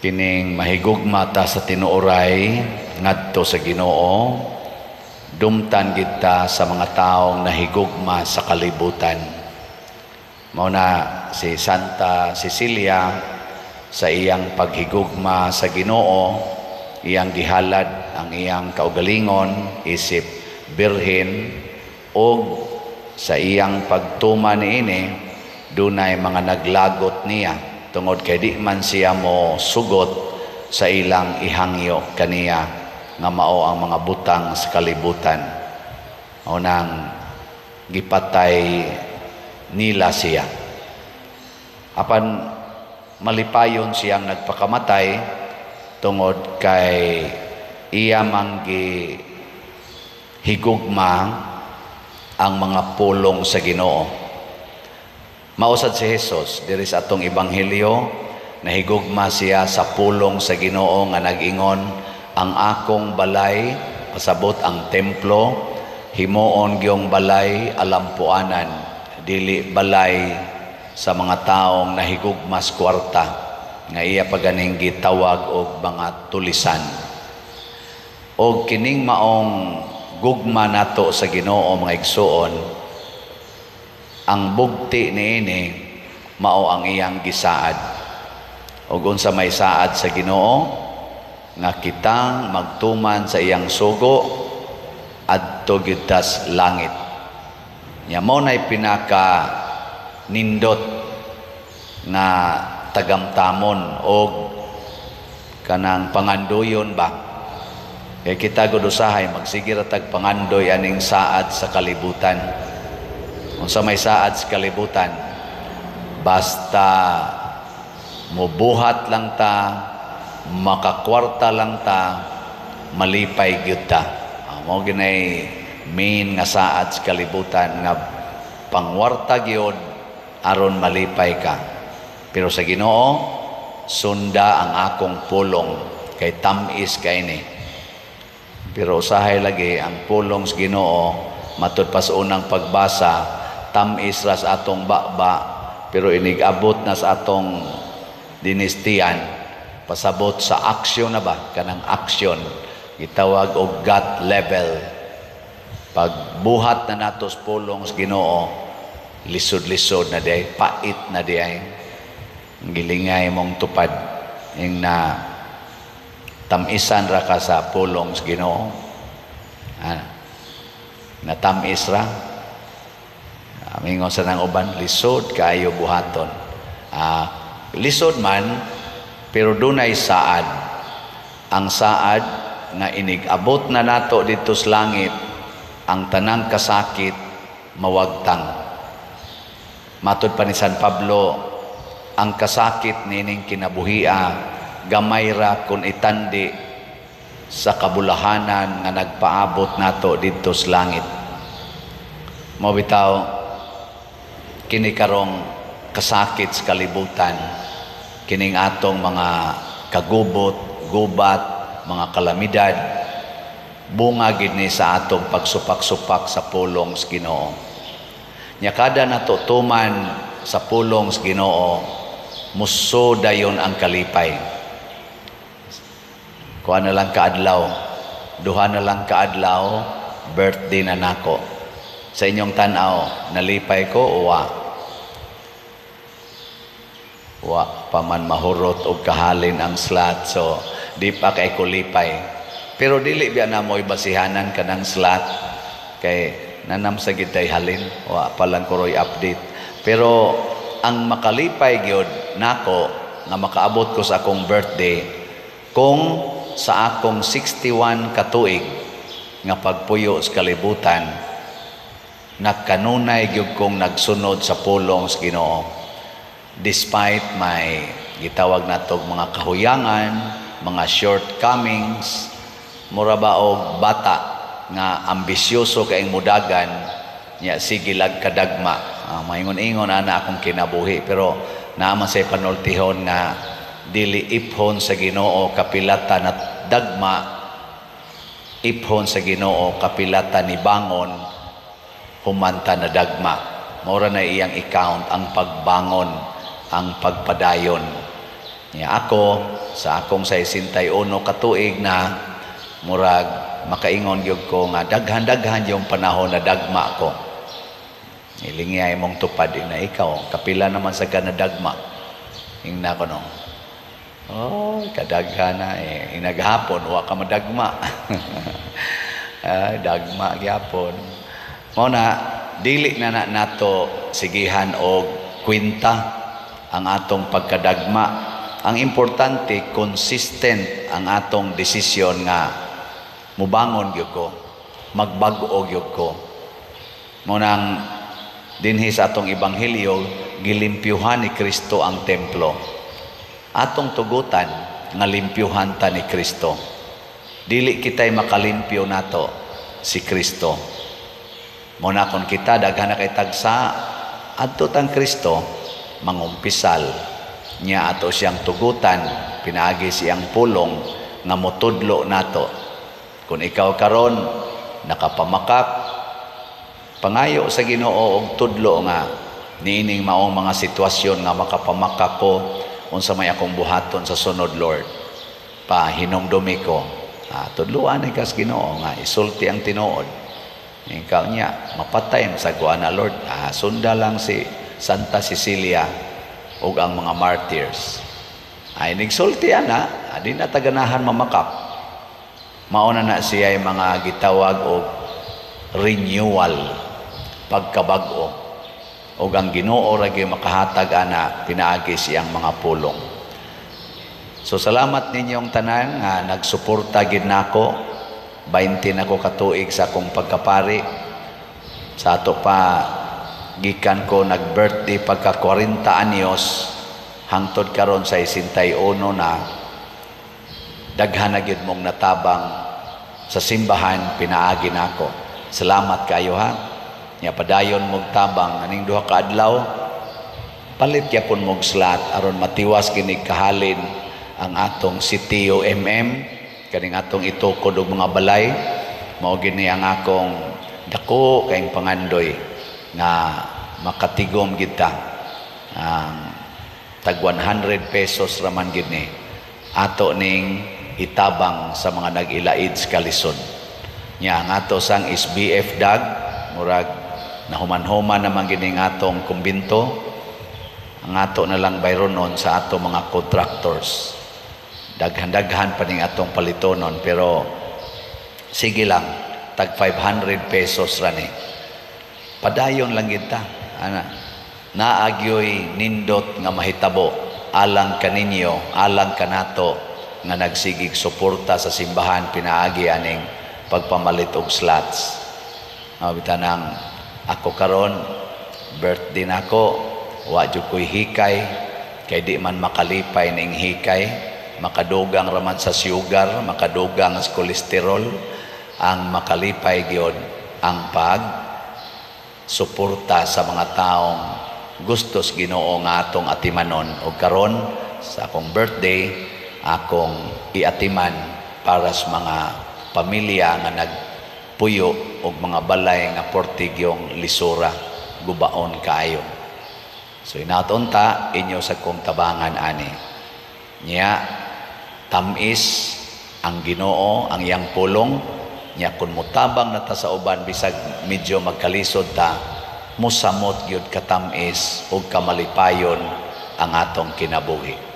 Kining mahigugma ta sa tinuoray ngadto sa Ginoo, dumtan kita sa mga taong nahigugma sa kalibutan. Mao na si Santa Cecilia sa iyang paghigugma sa Ginoo, iyang gihalad ang iyang kaugalingon isip birhen, o sa iyang pagtuma niini dunay mga naglagot niya tungod kay di man siya mo sugot sa ilang ihangyo kaniya nga mao ang mga butang sa kalibutan. O nang gipatay nila siya. Apan malipayon siyang nagpakamatay tungod kay iya manggi higugma ang mga pulong sa Ginoo. Mausad si Jesus diri sa atong ebanghelyo, nahigugma siya sa pulong sa Ginoo nga nag-ingon, ang akong balay pasabot ang templo, himuon gyung balay alampuanan, dili balay sa mga taong nahigugma sa kwarta nga iya paganing gitawag og mga tulisan. Og kining maong gugma nato sa Ginoo mga igsuon, ang bugti niini mao ang iyang gisaad. Ug unsa may saad sa Ginoo nga kitang magtuman sa iyang sugo adto gyud tas langit. Nya mao nay pinaka nindot nga tagamtamon og kanang pangandoyon ba. Kaya kita gud usahay magsige ra tag pangandoy aning saad sa kalibutan. Unsa may saad sa kalibutan, basta mubuhat lang ta, makakwarta lang ta, malipay gyud ta. Mao ginay main nga saad sa kalibutan nga pangwarta gyud aron malipay ka. Pero sa Ginoo, sunda ang akong pulong kay tamis kay ni. Pero usahay lagi ang pulong sa Ginoo matud pa sa unang pagbasa, tamis ra sa atong bakba, pero inigabot na sa atong dinistiyan, pasabot sa aksyon na ba, kanang aksyon, itawag og gut level. Pagbuhat na natos pulong sa Ginoo, lisod-lisod na diay, pait na diay, gilingay mong tupad, yung na tamisan ra ka sa pulong sa Ginoo, na tamis ra. Mingon sa nang uban, lisod kaayo buhaton. Lisod man, pero dunay saad. Ang saad nga inigabot na nato dito sa langit, ang tanang kasakit mawagtang. Matud pa ni San Pablo, ang kasakit nining kinabuhia gamay ra kun itandi sa kabulahanan nga nagpaabot nato dito sa langit. Mao bitaw kini karong kasakit sa kalibutan, kining atong mga kagubot, gubat, mga kalamidad, bunga gid ni sa atong pagsupak-supak sa pulong sa Ginoo. Nya kada natutuman sa pulong sa Ginoo, muso dayon ang kalipay. Kuha na lang kaadlaw, duha na lang kaadlaw, birthday na nako. Sa inyong tanaw, nalipay ko o wa pa man mahurot o kahalin ang slot, so di pa kay kulipay. Pero dili biya na mo'y basihanan ka ng slot kay nanam sa gitay halin, wa pa lang kuroy update. Pero ang makalipay gyud nako nga makaabot ko sa akong birthday kung sa akong 61 katuig nga pagpuyo sa kalibutan, nagkanunay gyud kong nagsunod sa pulong sa Ginoo. Despite may gitawag natog mga kahuyangan, mga shortcomings, mura ba og bata nga ambisyoso kaing mudagan, nya sige lag kadagma. Maingon-ingon ana akong kinabuhi, pero naaman say panultihon nga dili iphon sa Ginoo kapilatan at dagma, iphon sa Ginoo kapilatan ni bangon humanta na dagma. Mora na iyang account ang pagbangon, ang pagpadayon. Niya ako, sa akong 61 katuig na, murag makaingon gyud ko nga daghan-daghan yung panahon na dagma ko. Ilingiyay mong tupad na ikaw, kapila naman sa ganadagma. Ingna ko no. Oh, kadaghan na eh. Inaghapon, wa ka madagma. Dagma gyapon. Mao na dili na nato sigihan og kwenta ang atong pagkadagma. Ang importante, consistent ang atong desisyon nga mubangon gyud ko, magbag-o gyud ko. Mao nang dinhi sa atong ebanghelyo, gilimpyuhan ni Kristo ang templo. Atong tugutan nga limpyuhan ta ni Kristo. Dili kitay makalimpyo nato si Kristo. Muna kung kita daghan na kay tagsa adto tang Kristo, mangumpisal niya ato siyang tugutan, pinaagi siyang pulong nga motudlo nato. Kung ikaw karon nakapamakap, pangayo sa Ginoo og tudlo nga niining maong mga sitwasyon nga makapamakap ko unsa may akong buhaton sa sunod, Lord. Pahinumdumi ko. Tudluan ni kas Ginoo nga isulti ang tinuod. Ikaw niya mapatay sa kuana, Lord. Sunda lang si Santa Cecilia ug ang mga martyrs. Ay nigsulti ana, di na taganahan mamakap. Mauna na siya ay mga gitawag og renewal, pagkabag-o. O ang Ginoo ra gyud makahatag ana pinaagi siyang mga pulong. So salamat ninyong tanan nga nagsuporta gid nako. 20 nako katuig sa akong pagkapari. Sa ato pa gikan ko nag-birthday pagka 40 anyos hangtod karon sa 61 na daghan na gyud mong natabang sa simbahan pinaagi nako. Salamat kayo ha. Nya padayon mog tabang aning duha ka adlaw palit gyapon mog slot aron matiwas kinig kahalin ang atong sitio kaning atong itukod og mga balay. Mao gini ang akong dako kayong pangandoy nga makatigom kita tag 100 pesos raman gini ato ning itabang sa mga nag-ilaid sa kalisod. Nya ang ato sang SBF dag murag nahuman-human naman gining atong kumbinto, ang ato na lang bayronon sa ato mga contractors. Daghan-daghan pa ning atong palitonon, pero sige lang, tag 500 pesos rani. Padayon lang kita. Naagyoy nindot nga mahitabo, alang kaninyo, alang kanato, nga nagsigig suporta sa simbahan, pinaagi aning pagpamalit og slots. Bitanang ako karon birthday nako, wa jud ko'y hikay kay di man makalipay ning hikay, makadugang raman sa sugar, makadugang sa kolesterol. Ang makalipay gyud ang pag suporta sa mga taong gustos Ginoo nga atong atimanon. Og karon sa akong birthday akong iatiman para sa mga pamilya nga nagpuyo og mga balay nga portigyong lisura, gubaon kayo. So inatonta inyo sa kong tabangan ani. Nya tamis ang Ginoo ang iyang pulong. Nya kun mutabang na ta sa uban bisag medyo magkalisod ta, musamot gyud katamis ug kamalipayon ang atong kinabuhi.